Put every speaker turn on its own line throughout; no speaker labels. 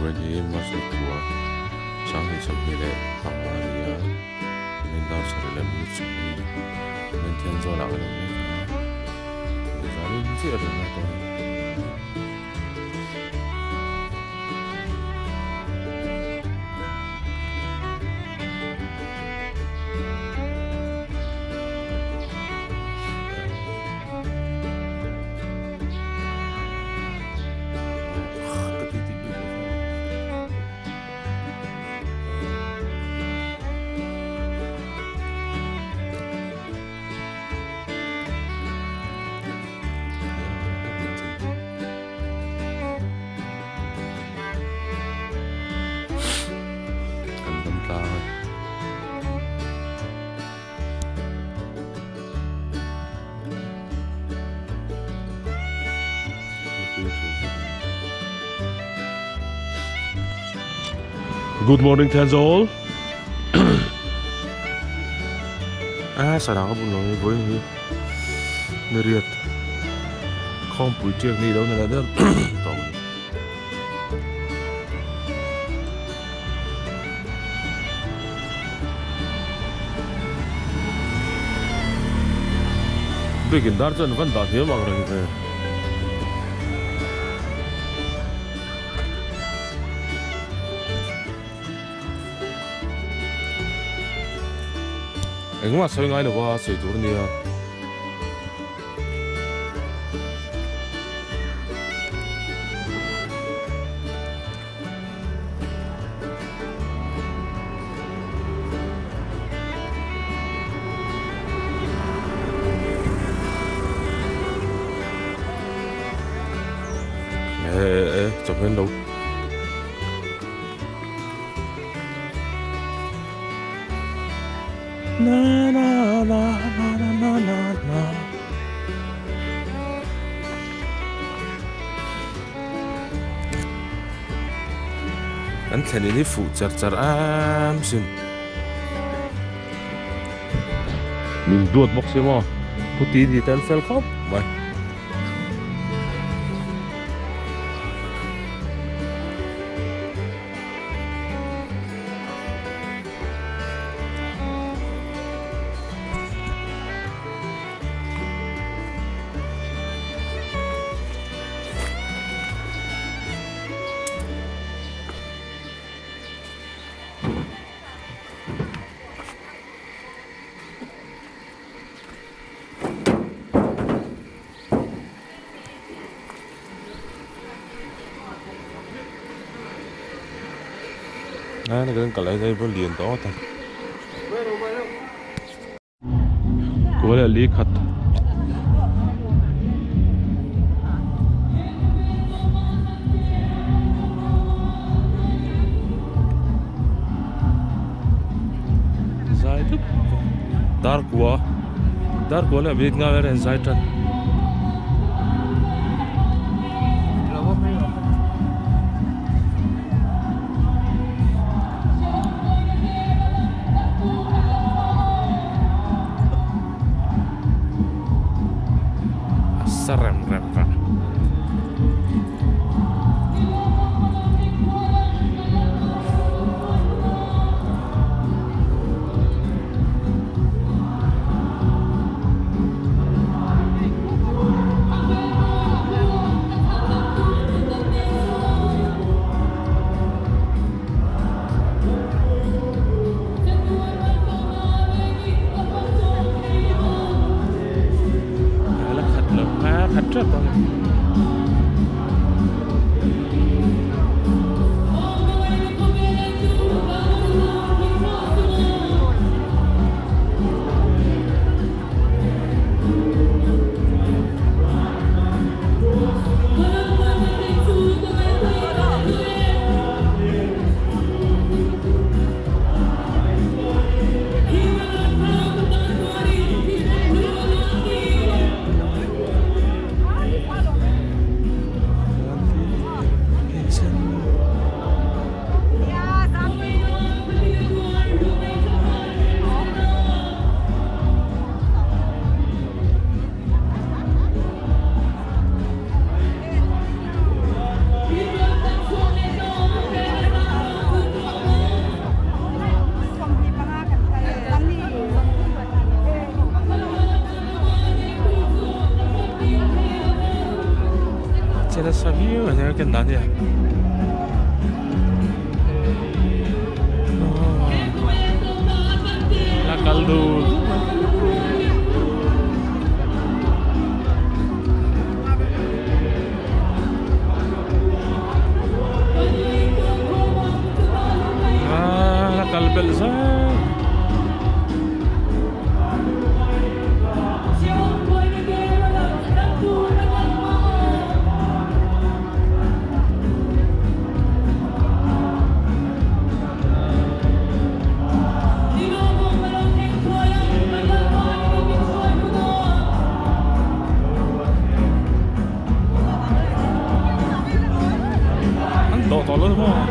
Already much the poor. Some is a bit Pangaria. And that's a little bit of me. Maintains all out of me. I didn't see it. Good morning, Tenzol. Sarang pun nói với người riết không buổi chiều đi đâu nữa là tốt. Begin dar chân vẫn đạt hiếm bằng rồi về. Anh mà sao ngay được qua sợi chuột này à? Chụp hình đâu? Na na na na na na na. Anh thấy đi phụ chặt chặt am xin. Mình đuột bóc xem mà. Phụ tí thì tên phèn khóc. Vậy. Nó cái lấy dây với liền đó thật. Cố là lý khát. Dài thức. Dar quá là biết ngay là dài thật. Rem. Khát rất to. sẽ là sao hiểu là cái nào nhỉ la caldo la calbelza to lớn không?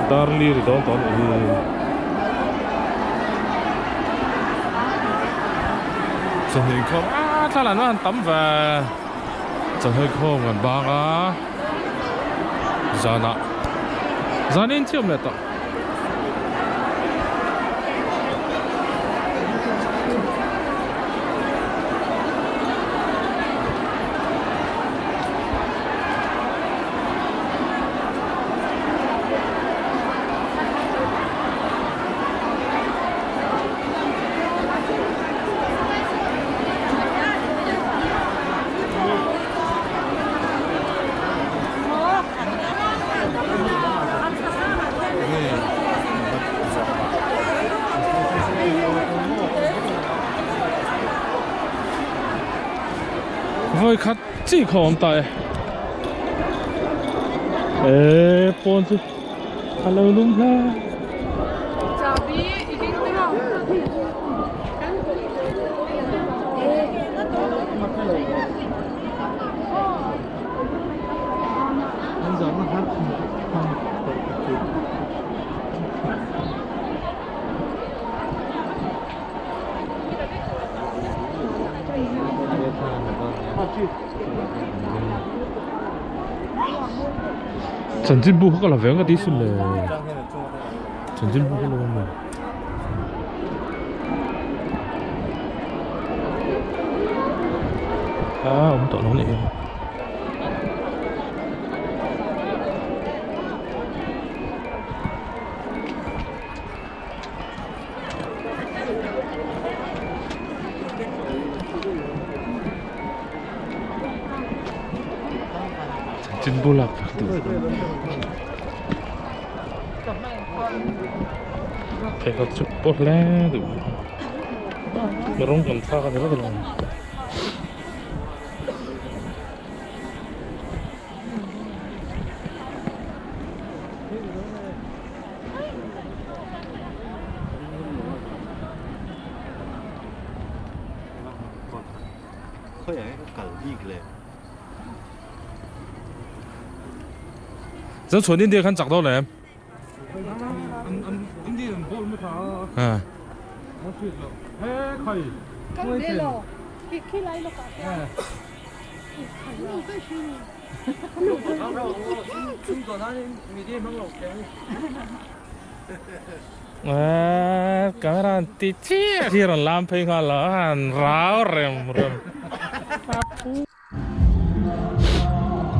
Darli rồi đó Chẳng hình không ta là nó ăn tắm và chẳng hơi không gần bang á ra nạ ra nên chiếm lại tao voi khát chỉ không tại ê pon chứ hello đúng ha chào bí ý kiến của không anh giống là hát 전진부 허가라 왜가 디실래 전진부 허가라 하면 아 엄청 너네 진볼락 배가 쭉 볼래도 이런 건 사가 되거든.
có vẻ cẩn đi kìa.
저 전인데 간 작도 래.
인디는 뭘 못하.
아.
어떻게죠? 해 카이.
Candelo. Khi lấy nó cả.
아, 카메라 티치. 이런 람페가 한 라오렘.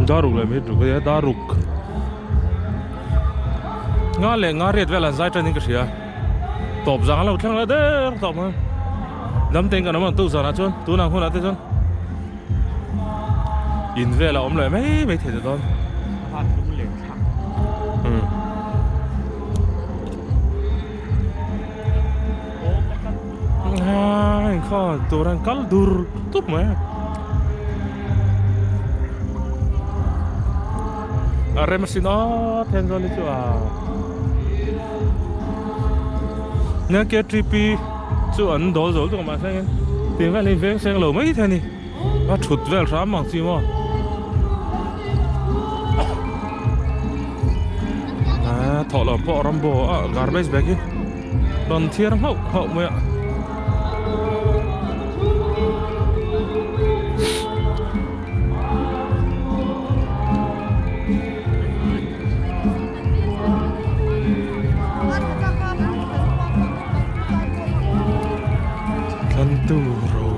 Daruk lah mid juga ya daruk. Ngaret velan zai training ke sia. Top jangan lah utang lah der top mah. Dam tengah nama tu sana chun, tu nang huna tu chun. In vela om lại mấy thế đó.
Phát cũng liền thẳng.
Hai kho tu orang kal dur tup mah. Rem mesin ten rồi chứ à. Nhớ cái tripi chú ấn đồ rồi tụi mà xem tiền về lên về xem lẩu mấy thế này, nó chụt về sắm bằng gì mà. À thọ là bỏ rambo garbage bag ấy, còn thiệt hậu hậu mày ạ. Anturo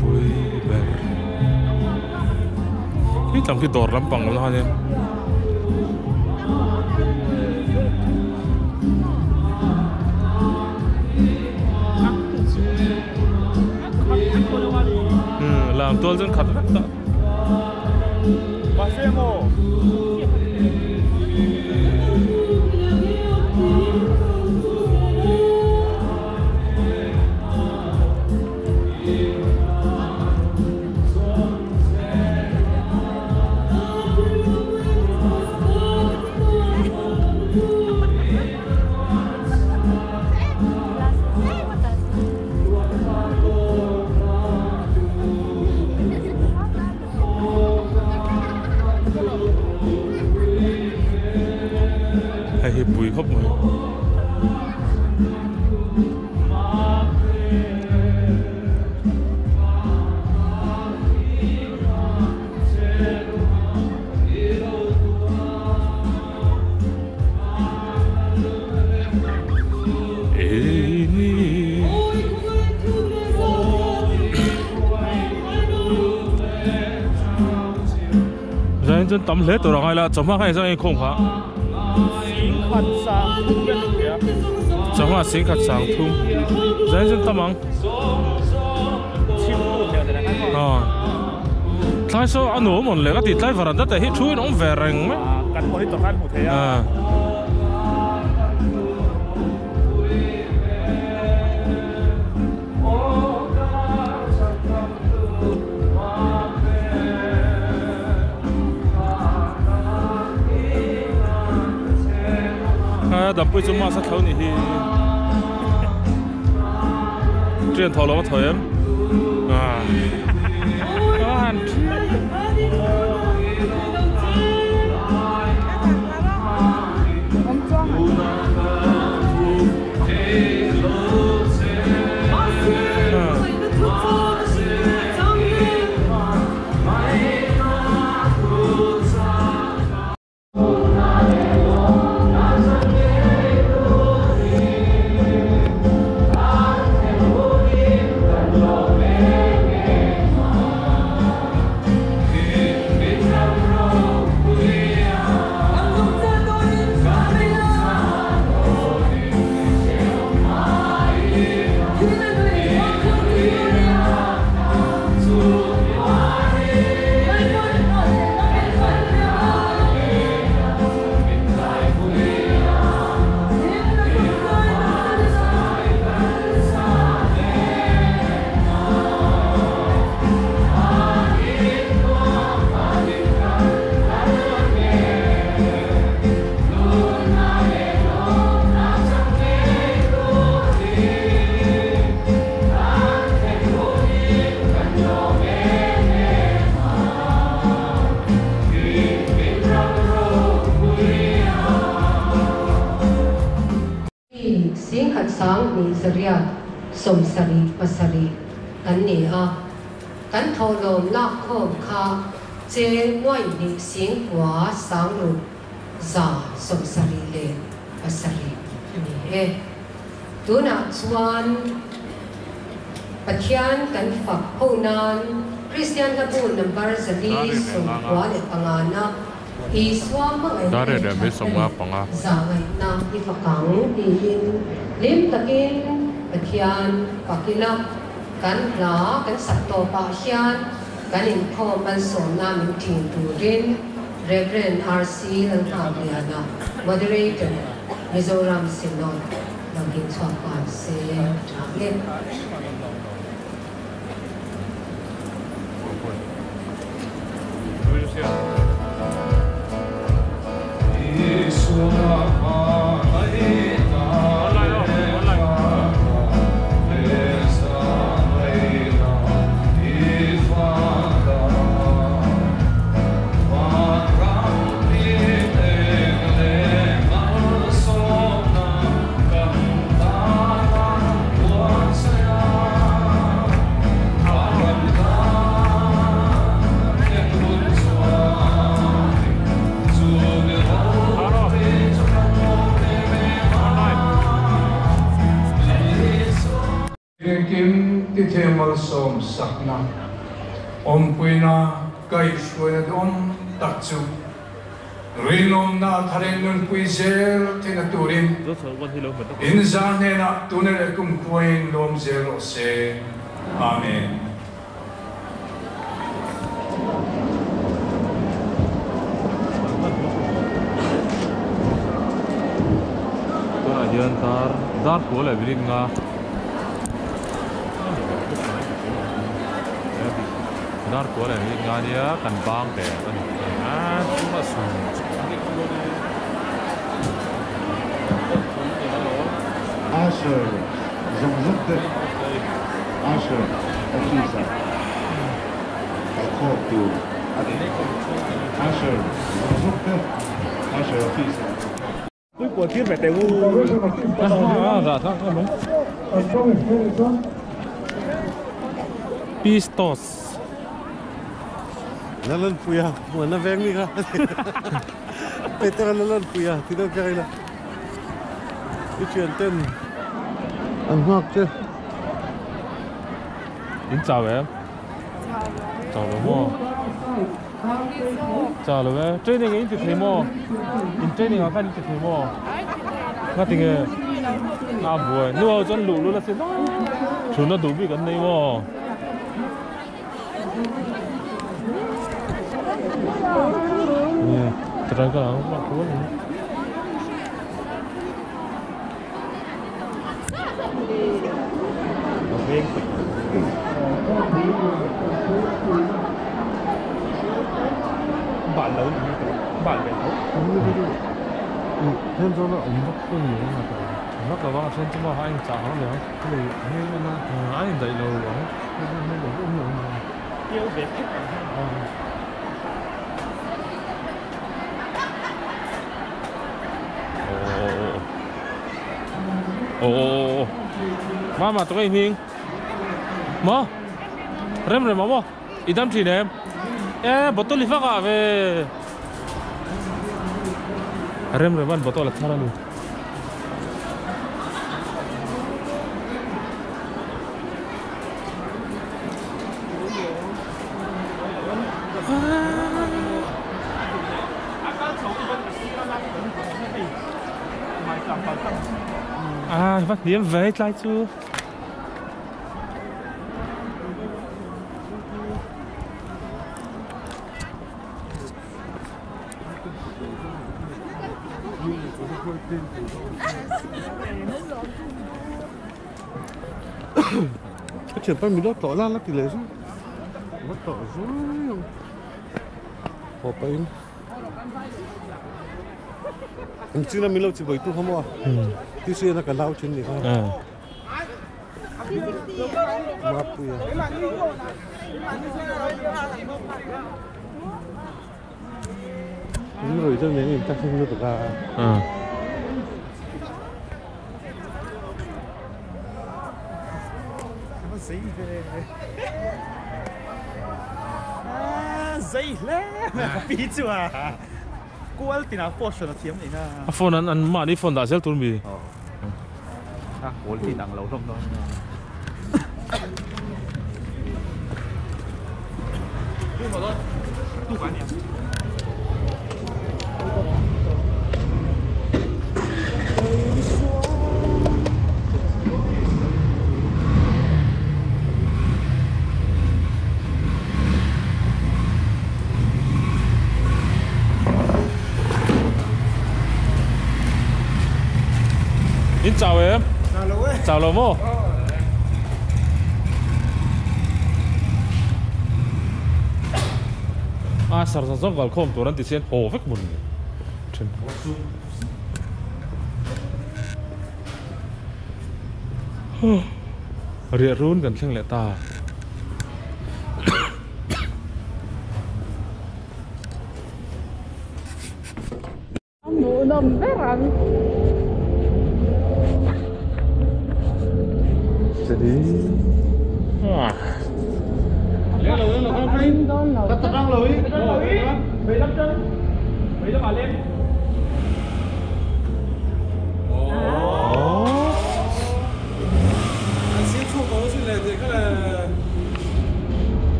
bui ber Hi tam ki dor lampang lo ha ne làm tôi dân khát lắm đó.
Pasemos.
Hay bùi khóc mà真抌叻到落去啦，做乜係生意空下？Khát
sang không biết được kìa.
做乜先及上通？真得忙。
Chim tụt nhiều thế này hay không?
Thái số anh nổ một lệ cái thịt thái vào đất để hết chui nó về rừng mấy.
Cắn một ít tỏi ăn một thế à?
Đập bơi cho mà sát thấu nhỉ? Chuyện thầu nó thời em.
Sang ni Saria som sari pasari kan ni a kan tholom la khom kha che noi ni sing kwa sang ru za som sari le pasari ni e tuna chuan pathian kan fak honan Christian ka bu number zali som kwa le pangana Iswa mga
Dari dah besok apa ngah?
Zangai na ifakang diin lim takin pathian pakila kan la kan sakto pa hian kan in tho man so na min tin turin Reverend RC lang tabiana moderator Mizoram Synod naging chwapan se Taglit
Hãy subscribe cho kênh Ghiền Mì Gõ để không bỏ lỡ Kim kim ti themal som sakna om puina kai shuina om takchu rinom na tharen nun puizel thina turin
Rất sợ quan thi lâu mình đó.
inza ne na tunel kum queen lom zero se amen.
Tôi là dân tar dar của lại bên nga dar của lại bên nga dia kan bang te kan cuma sun
Asher, Jean-Jacques Asher, officer. I called you. Asher, Jean-Jacques Asher, officer.
Cuối cuộc thiết về tề ngu.
dạ thắc em đúng pistos
Lalan puya, mana veng ni ka? Peter lalan puya, tidak kaya lah. Chuyện tên ăn hoặc chứ.
đến chào em chào rồi mua chào rồi em training ấy thì thấy mua in training ở bên thì thấy mua ngắt tiếng à buổi nếu chân lũ lũ là sẽ chúng nó đủ bị cái này mua nè terang cái nào cũng có
Bạn lớn bạn về đâu?
thêm cho nó ủng hộ hơn nhiều mà nó cả vào trên chúng ta anh trả họ nữa cái này như là anh dạy lâu rồi nên cũng ủng hộ
Yêu về thích.
ồ mà tụi anh hiền mà rem rồi mà idam chỉ em botol lifa cả về rem rồi bạn botol là sao luôn was hier Weltleid zu?
Cái chuyện phải mình đó tỏ ra là tỷ lệ chứ. Nó tỏ rồi. Bỏ bay. Anh chưa là mình lâu chỉ bởi tu không à? Tí xưa là cả lao trên này thôi. Map ya. Ini rồi cho nên ta không được cả.
Dây lẽ bị chưa à? Cô ấy thì nào phone là thiếm này na.
Phone anh mà đi phone đã sẽ tuôn bì.
Cô thì đang lâu lắm rồi. Nhưng mà đó, tu cái này.
Xin chào em. Chào lâu mô. Sarsan welcome to Ranti Sen Hovek mun. Ria run kan theng le ta.
Mu nom beran.
Jadi
Anh đón đầu.
Tất răng lối. Về lắm chân. Về cho bà lên. Xin chúc mừng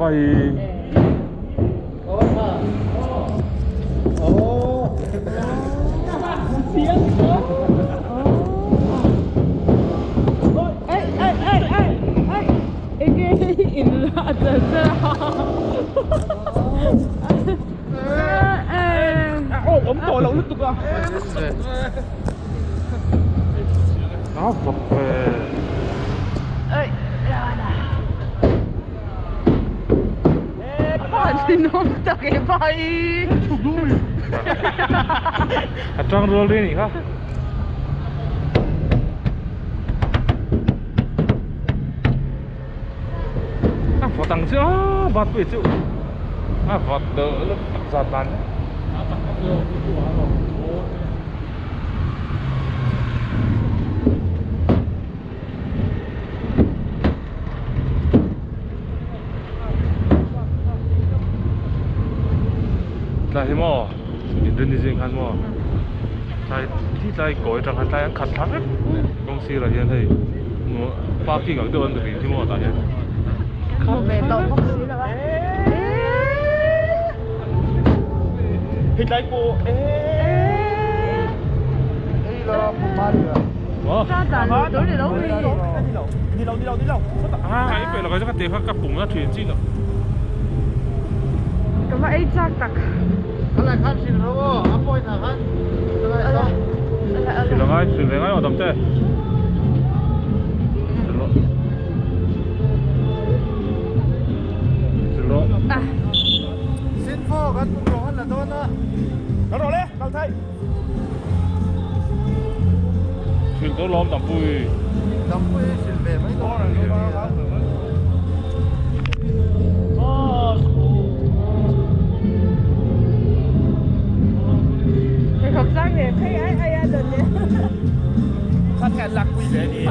vậy.
ôm tội lẩu lứt tục à.
Nó phật về.
non tak baik.
Atang roll ini kah? Phật tăng chứ bát về chịu Phật đỡ lúc giọt bắn là thế mà Indonesia kan mà tạiที่ใจก่อยจังหันใจอันขัดทัก公司là hiện thì Hoa Kỳ ở đâu ăn được thì mà tại hiện
Một về tàu bốc xí là bác.
Hình lại cô.
Ra tàn tối để đâu đi.
Đi đâu.
cái là cái cái tiền các cùng nó thuyền chi rồi.
Cái mà ấy chắc tắc.
Cái này khăn xin đâu, áp bôi thằng khăn.
Sửa ngay ở tầm thế.
Xin phô cái cũng đó là tốt đó.
Nó rồi đấy, đâu thấy.
Thuyền tôi lom tầm bùi.
Tầm bùi xin về mấy đó.
Thì học sinh thì thấy ai ăn được nhỉ?
Sao cái lạc quý vậy đi?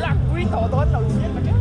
Lạc quý tổ tốn đầu tiên mà chứ.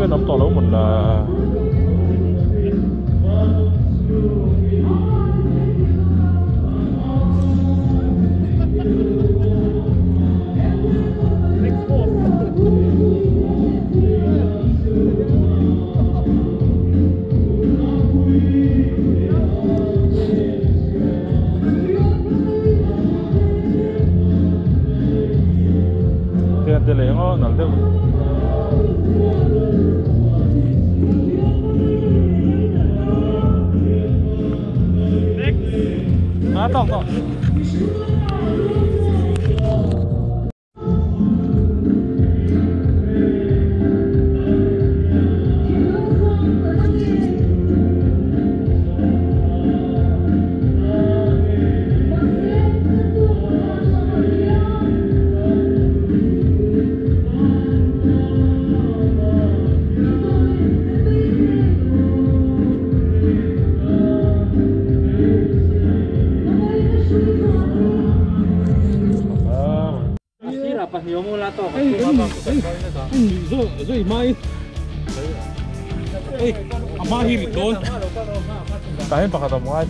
cái nắm to lâu mình là thế này nó nằm đâu à tông rồi mai ama hi ton tại em bakal tamu aja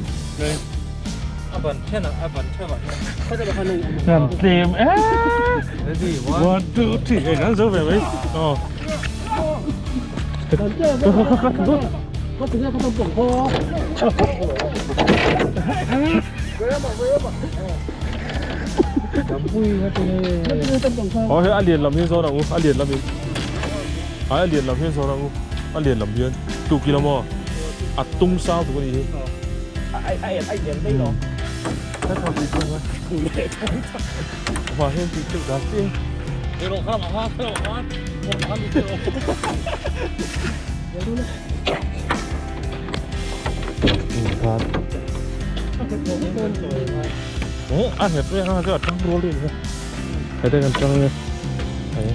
Aban channel aban channel
làm tìm one two three ngắn số về mấy có tiếng là không tổng kho anh liền làm hiên số nào ngu anh liền làm hiên anh liền làm hiên số nào ngu anh liền làm hiên tu kilo mo à tung sao tụi cái gì
ai liền đây rồi
mà hiên thì chịu đá chứ
rồi không hoa không hoa không ăn được
ăn hết rồi ha, cái trắng rô lên nữa. Cái đây còn trắng nữa. Đấy.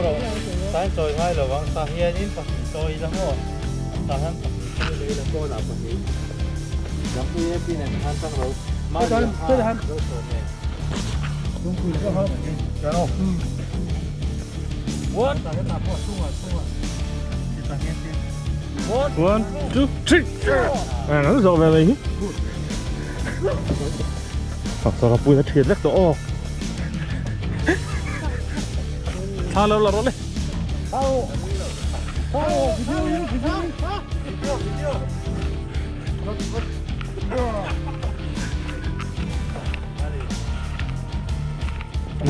rồi, sáng trời hai là vắng, sáng hiện in phải trời lắm rồi. Sáng hắn phải lấy là cô nào phải lấy. Giống như pin này hắn sang rồi. Mai tới hắn. Đúng rồi, có hơn. Cái nào? What? Cái nào có xung à.
One, two, three. À, nó rồi về mình. Hoặc sao bùi nó thiệt rất rõ. Tha lâu là rồi đấy.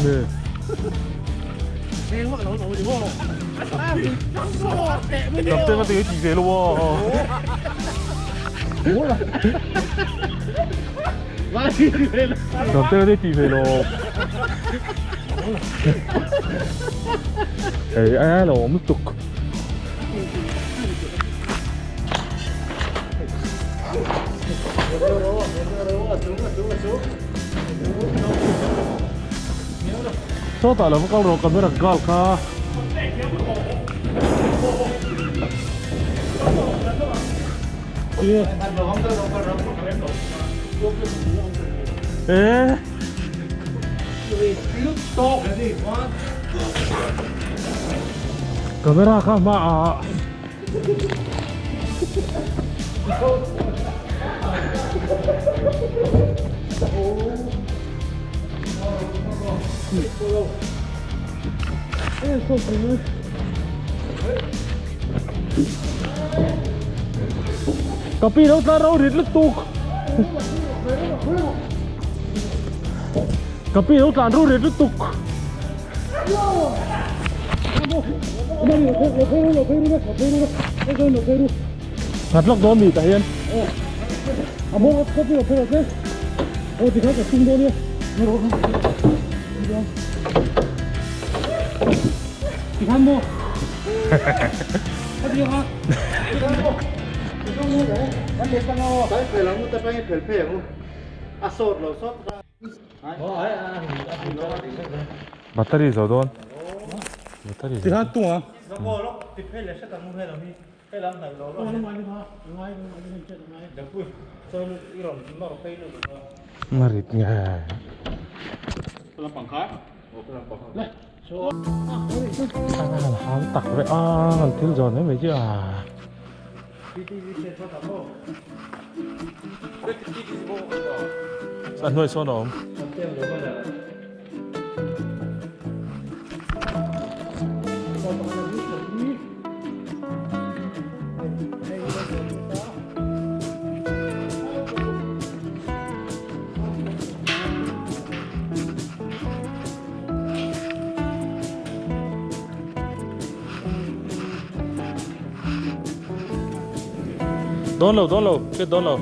Nè. Cầm tên nó tiếng chỉ về luôn. Cầm tên nó chỉ về luôn. Ê, ai là mất tục. Số tài là một câu rồi cầm rất là cao ca. Ê camera kama Kopi đâu ta đâu rít tục. Kopi đâu ta đâu rít tục. Ngắt lọc đó mì tại hiên. Amo kopi đâu phải thế. Ô thì khác cả tung đó đi. Thì ham mua. Cái gì hả? Anh đi sang ngô, cái phải làm một tay phải phải phải không? À sốt rồi sốt ra. Battery rồi don. Battery. Thì hát tung à?
Nó ngô lắm, thì phải lấy sẽ tặng mua hay là mi, hay làm này đó. Nó mai đi thôi, mai chết mai. Được vui, tôi iron nó phải được rồi.
Marit nha.
Làm bằng khác. Làm bằng khác. 한 딱 왜 한 딜 전에 매지 아. 싼 거에 손 엄. Đón lâu, cái đón lâu.